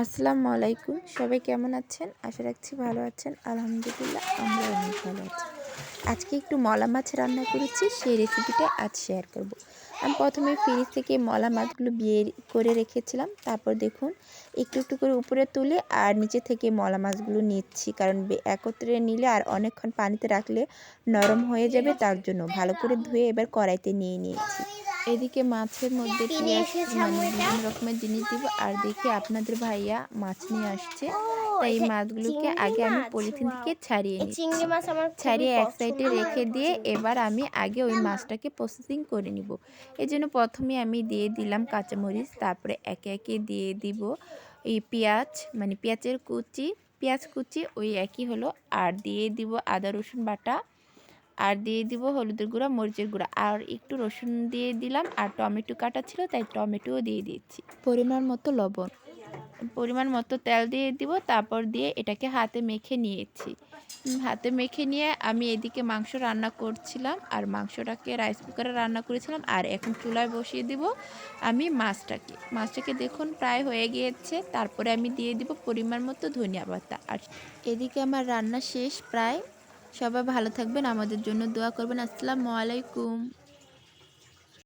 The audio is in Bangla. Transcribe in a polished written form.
আসসালামু আলাইকুম। সবাই কেমন আছেন? আশা রাখছি ভালো আছেন। আলহামদুলিল্লাহ আমরা অনেক ভালো আছি। আজকে একটু মলা মাছ রান্না করেছি, সেই রেসিপিটা আজ শেয়ার করব। আমি প্রথমে ফ্রিজ থেকে মলা মাছগুলো বের করে রেখেছিলাম। তারপর দেখুন একটু একটু করে উপরে তুলে আর নিচে থেকে মলা মাছগুলো নিচ্ছি, কারণ একত্রে নিলে আর অনেকক্ষণ পানিতে রাখলে নরম হয়ে যাবে, তার জন্য ভালো করে ধুয়ে এবার কড়াইতে নিয়ে নিয়েছি। এদিকে মাছের মধ্যে পেঁয়াজ বিভিন্ন রকমের জিনিস দিব। আর দেখি আপনাদের ভাইয়া মাছ নিয়ে আসছে, ও তাই এই এটা মাছগুলোকে চিংড়ি আগে আমি মাছ। Polythene wow! থেকে ছাড়িয়ে এই নিচ্ছি। চিংড়ি মাছ আমার খুবই ছাড়িয়ে এক সাইডে পছন্দের রেখে দিয়ে চিংড়ি। এবার আমি আগে ওই মাছটাকে প্রসেসিং করে নিব। এজন্য প্রথমে আমি দিয়ে দিলাম কাঁচামরিচ, তারপরে একে একে দিয়ে দিব এই পেঁয়াজ, পেঁয়াজের কুচি, পেঁয়াজ কুচি ওই একই হলো। আর দিয়ে দিব আদা রসুন বাটা, আর দিয়ে দিব হলুদের গুঁড়া, মরিচের গুঁড়া, আর একটু রসুন দিয়ে দিলাম। আর টমেটো কাটা ছিল তাই টমেটোও দিয়ে দিয়েছি। পরিমাণ মতো লবণ, পরিমাণ মতো তেল দিয়ে দিব। তারপর দিয়ে এটাকে হাতে মেখে নিয়েছি। হাতে মেখে নিয়ে আমি এদিকে মাংস রান্না করছিলাম, আর মাংসটাকে রাইস কুকারে রান্না করেছিলাম। আর এখন চুলায় বসিয়ে দিব আমি মাছটাকে দেখুন প্রায় হয়ে গিয়েছে। তারপরে আমি দিয়ে দিব পরিমাণ মতো ধনিয়া পাতা। আর এদিকে আমার রান্না শেষ প্রায়। সবাই ভালো থাকবেন, আমাদের জন্য দোয়া করবেন। আসসালামু আলাইকুম।